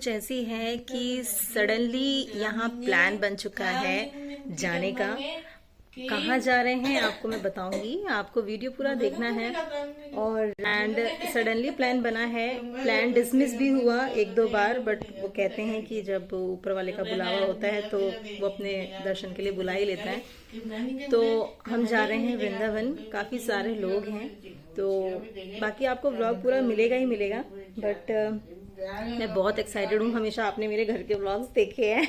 कुछ ऐसी है कि सडनली यहाँ प्लान बन चुका है जाने का। कहाँ जा रहे हैं आपको मैं बताऊंगी, आपको वीडियो पूरा देखना है। और सडनली प्लान बना है, प्लान डिसमिस भी हुआ एक दो बार, बट वो कहते हैं कि जब ऊपर वाले का बुलावा होता है तो वो अपने दर्शन के लिए बुला ही लेता है। तो हम जा रहे हैं वृंदावन, काफी सारे लोग हैं, तो बाकी आपको व्लॉग पूरा मिलेगा ही मिलेगा। बट मैं बहुत एक्साइटेड हूँ, हमेशा आपने मेरे घर के व्लॉग्स देखे हैं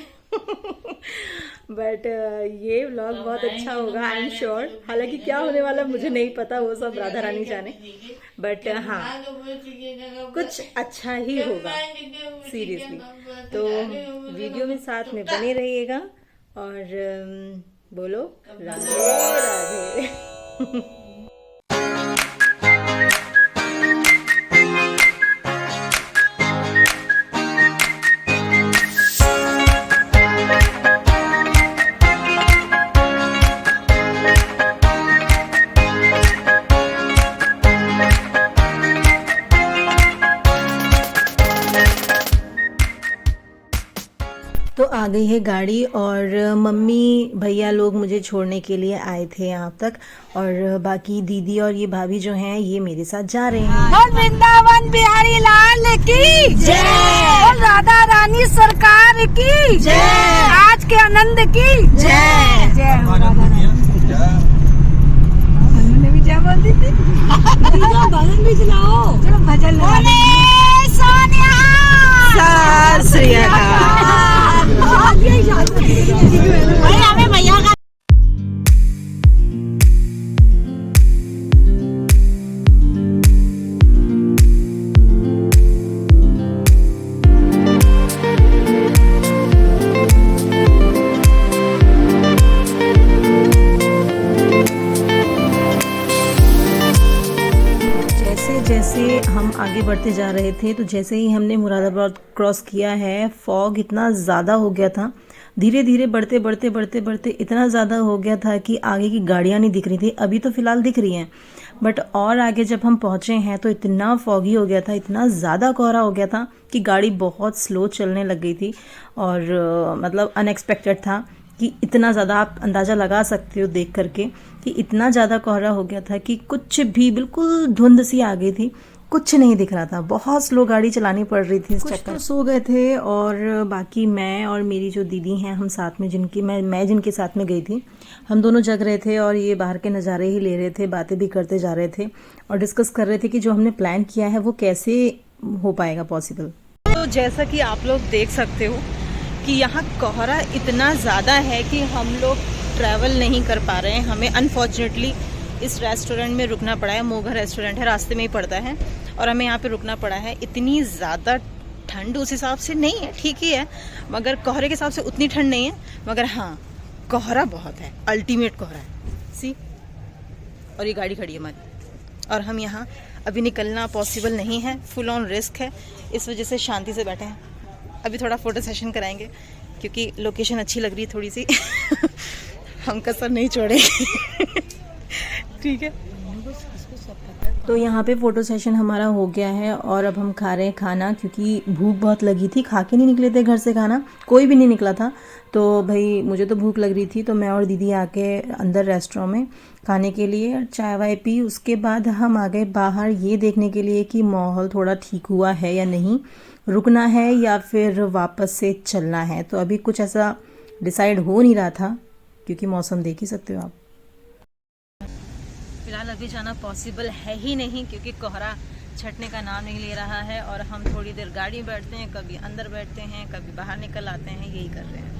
बट ये व्लॉग बहुत अच्छा होगा, आई एम श्योर। हालांकि क्या होने वाला मुझे नहीं पता, वो सब राधा रानी जाने, बट हाँ कुछ अच्छा ही होगा सीरियसली। तो वीडियो में साथ में बने रहिएगा और बोलो राधे राधे तो आ गई है गाड़ी और मम्मी भैया लोग मुझे छोड़ने के लिए आए थे यहाँ तक, और बाकी दीदी और ये भाभी जो हैं ये मेरे साथ जा रहे हैं। और वृंदावन बिहारी लाल की जय, और राधा रानी सरकार की जय, आज के आनंद की जय जय। उन्होंने भी जय बोल दी थी भजन भी चलाओ, चलो भजन भैया का। जैसे हम आगे बढ़ते जा रहे थे तो जैसे ही हमने मुरादाबाद क्रॉस किया है, फॉग इतना ज़्यादा हो गया था, धीरे धीरे बढ़ते बढ़ते बढ़ते बढ़ते इतना ज़्यादा हो गया था कि आगे की गाड़ियाँ नहीं दिख रही थी। अभी तो फ़िलहाल दिख रही हैं, बट और आगे जब हम पहुँचे हैं तो इतना फॉगी हो गया था, इतना ज़्यादा कोहरा हो गया था कि गाड़ी बहुत स्लो चलने लग गई थी। और मतलब अनएक्सपेक्टेड था कि इतना ज़्यादा, आप अंदाज़ा लगा सकते हो देख करके कि इतना ज़्यादा कोहरा हो गया था कि कुछ भी, बिल्कुल धुंध सी आ गई थी, कुछ नहीं दिख रहा था, बहुत स्लो गाड़ी चलानी पड़ रही थी। कुछ तो सो गए थे और बाकी मैं और मेरी जो दीदी हैं, हम साथ में मैं जिनके साथ में गई थी, हम दोनों जग रहे थे और ये बाहर के नज़ारे ही ले रहे थे, बातें भी करते जा रहे थे और डिस्कस कर रहे थे कि जो हमने प्लान किया है वो कैसे हो पाएगा पॉसिबल। तो जैसा कि आप लोग देख सकते हो कि यहाँ कोहरा इतना ज़्यादा है कि हम लोग ट्रैवल नहीं कर पा रहे हैं। हमें अनफॉर्चुनेटली इस रेस्टोरेंट में रुकना पड़ा है, मोघा रेस्टोरेंट है, रास्ते में ही पड़ता है, और हमें यहाँ पे रुकना पड़ा है। इतनी ज़्यादा ठंड उस हिसाब से नहीं है, ठीक ही है, मगर कोहरे के हिसाब से उतनी ठंड नहीं है, मगर हाँ कोहरा बहुत है, अल्टीमेट कोहरा है सी। और ये गाड़ी खड़ी है हमारी और हम यहाँ अभी निकलना पॉसिबल नहीं है, फुल ऑन रिस्क है, इस वजह से शांति से बैठे हैं। अभी थोड़ा फ़ोटो सेशन कराएंगे क्योंकि लोकेशन अच्छी लग रही है थोड़ी सी हम कसर नहीं छोड़ेंगे ठीक है। तो यहाँ पे फ़ोटो सेशन हमारा हो गया है और अब हम खा रहे हैं खाना, क्योंकि भूख बहुत लगी थी, खा के नहीं निकले थे घर से, खाना कोई भी नहीं निकला था। तो भाई मुझे तो भूख लग रही थी, तो मैं और दीदी आके अंदर रेस्टोरेंट में खाने के लिए चाय वाय पी। उसके बाद हम आ गए बाहर ये देखने के लिए कि माहौल थोड़ा ठीक हुआ है या नहीं, रुकना है या फिर वापस से चलना है। तो अभी कुछ ऐसा डिसाइड हो नहीं रहा था क्योंकि मौसम देख ही सकते हो आप। फिलहाल अभी जाना पॉसिबल है ही नहीं क्योंकि कोहरा छटने का नाम नहीं ले रहा है, और हम थोड़ी देर गाड़ी में बैठते हैं, कभी अंदर बैठते हैं, कभी बाहर निकल आते हैं, यही कर रहे हैं।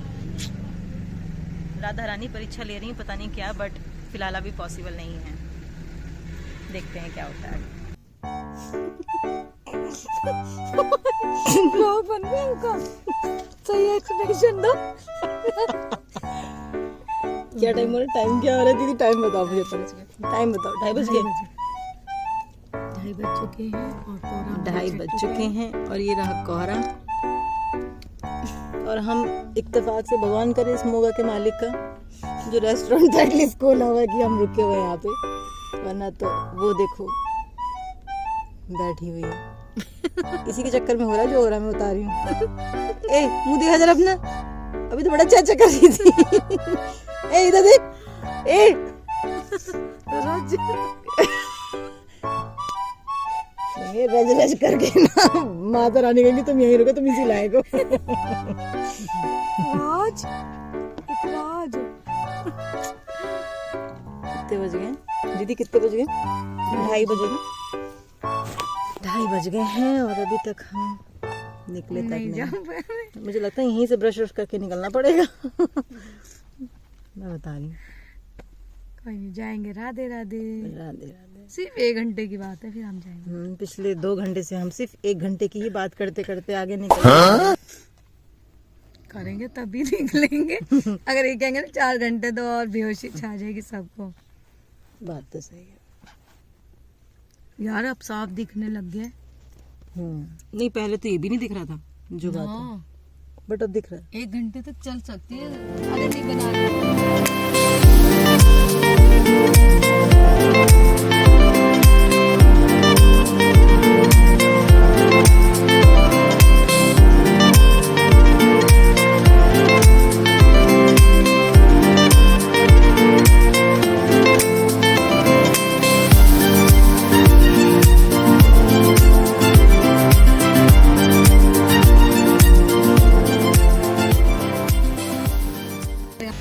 राधा रानी परीक्षा ले रही हैं, पता नहीं क्या, बट फिलहाल अभी पॉसिबल नहीं है, देखते हैं क्या होता है। बन गया उनका सही एक्सप्रेशन दो क्या टाइम हो रहा है, टाइम क्या हो रहा है दीदी, टाइम बताओ मुझे, टाइम बताओ। 2:30 बज गए, 2:30 बज चुके हैं और 2:30 बज चुके हैं और ये रहा कोहरा। और हम इत्तेफाक से भगवान करे इस मोगा के मालिक का जो रेस्टोरेंट था एटलीस्ट खोला हुआ है कि हम रुके हुए यहाँ पे, वरना तो वो देखो बैठी हुई है। इसी के चक्कर में हो रहा है जो हो रहा है, मैं बता रही हूँ। ए मुंह दिखा जरा अपना, अभी तो बड़ा अच्छा कर रही थी। ए इधर देख, ए रज रज करके ना माता रानी कहेंगी तुम यहीं रुको, तुम इसी लायक हो। राज, राज कितने बज गए दीदी, कितने बज गए? 2:30 बजे गए, 2:30 बज गए हैं और अभी तक हम निकले तक नहीं। मुझे लगता है यहीं से ब्रश व्रश करके निकलना पड़ेगा। मैं बता रही हूँ, कोई नहीं, जाएंगे। राधे राधे। राधे राधे। सिर्फ 1 घंटे की बात है, फिर हम जाएंगे। पिछले 2 घंटे से हम सिर्फ 1 घंटे की ही बात करते करते आगे निकल करेंगे तभी निकलेंगे। अगर ये कहेंगे ना 4 घंटे तो और बेहोशी छा जाएगी सबको। बात तो सही है यार, अब साफ दिखने लग गया। नहीं पहले तो ये भी नहीं दिख रहा था जो बात है, बट अब दिख रहा है। 1 घंटे तक चल सकती है। अरे नहीं बना रही।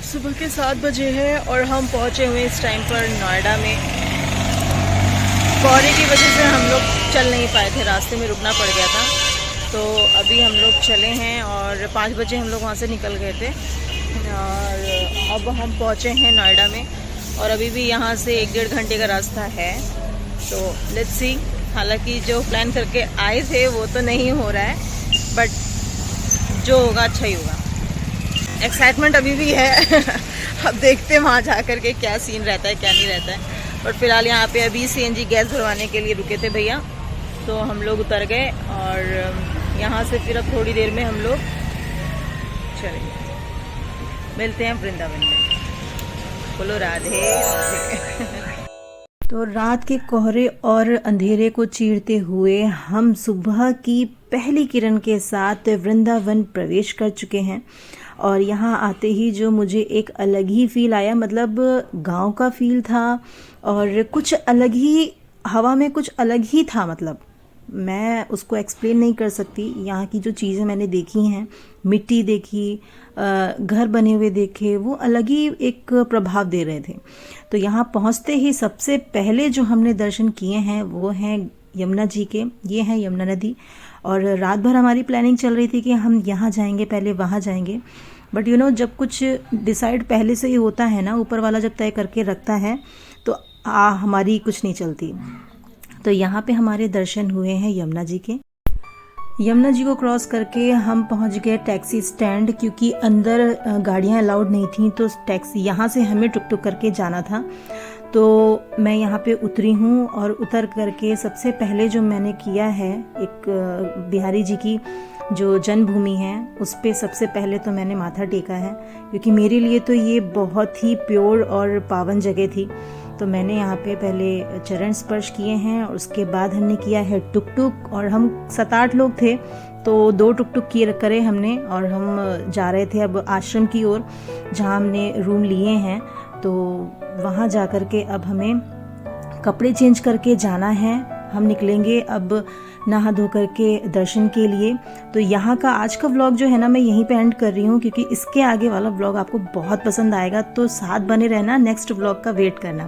सुबह के 7 बजे है और हम पहुंचे हुए इस टाइम पर नोएडा में। कोहरे की वजह से हम लोग चल नहीं पाए थे, रास्ते में रुकना पड़ गया था। तो अभी हम लोग चले हैं और 5 बजे हम लोग वहां से निकल गए थे और अब हम पहुंचे हैं नोएडा में। और अभी भी यहाँ से 1-1.5 घंटे का रास्ता है। तो लेट्स सी, हालांकि जो प्लान करके आए थे वो तो नहीं हो रहा है, बट जो होगा अच्छा ही होगा। एक्साइटमेंट अभी भी है। अब देखते हैं वहाँ जा कर के क्या सीन रहता है क्या नहीं रहता है। बट फिलहाल यहाँ पे अभी CNG गैस भरवाने के लिए रुके थे भैया, तो हम लोग उतर गए और यहाँ से फिर अब थोड़ी देर में हम लोग चलेंगे। मिलते हैं वृंदावन में। बोलो राधे राधे। तो रात के कोहरे और अंधेरे को चीरते हुए हम सुबह की पहली किरण के साथ वृंदावन प्रवेश कर चुके हैं। और यहाँ आते ही जो मुझे एक अलग ही फील आया, मतलब गांव का फील था और कुछ अलग ही हवा में कुछ अलग ही था। मतलब मैं उसको एक्सप्लेन नहीं कर सकती। यहाँ की जो चीज़ें मैंने देखी हैं, मिट्टी देखी, घर बने हुए देखे, वो अलग ही एक प्रभाव दे रहे थे। तो यहाँ पहुँचते ही सबसे पहले जो हमने दर्शन किए हैं वो हैं यमुना जी के। ये है यमुना नदी और रात भर हमारी प्लानिंग चल रही थी कि हम यहाँ जाएंगे, पहले वहाँ जाएंगे। बट यू नो, जब कुछ डिसाइड पहले से ही होता है ना, ऊपर वाला जब तय करके रखता है तो हमारी कुछ नहीं चलती। तो यहाँ पे हमारे दर्शन हुए हैं यमुना जी के। यमुना जी को क्रॉस करके हम पहुँच गए टैक्सी स्टैंड, क्योंकि अंदर गाड़ियाँ अलाउड नहीं थी। तो टैक्सी यहाँ से हमें टुक टुक करके जाना था। तो मैं यहाँ पे उतरी हूँ और उतर करके सबसे पहले जो मैंने किया है, एक बिहारी जी की जो जन्मभूमि है उस पे सबसे पहले तो मैंने माथा टेका है, क्योंकि मेरे लिए तो ये बहुत ही प्योर और पावन जगह थी। तो मैंने यहाँ पे पहले चरण स्पर्श किए हैं और उसके बाद हमने किया है टुक टुक। और हम 7-8 लोग थे तो 2 टुक टुक किए करे हमने, और हम जा रहे थे अब आश्रम की ओर जहाँ हमने रूम लिए हैं। तो वहाँ जा कर के अब हमें कपड़े चेंज करके जाना है। हम निकलेंगे अब नहा धो करके दर्शन के लिए। तो यहाँ का आज का व्लॉग जो है ना, मैं यहीं पे एंड कर रही हूँ, क्योंकि इसके आगे वाला व्लॉग आपको बहुत पसंद आएगा। तो साथ बने रहना, नेक्स्ट व्लॉग का वेट करना।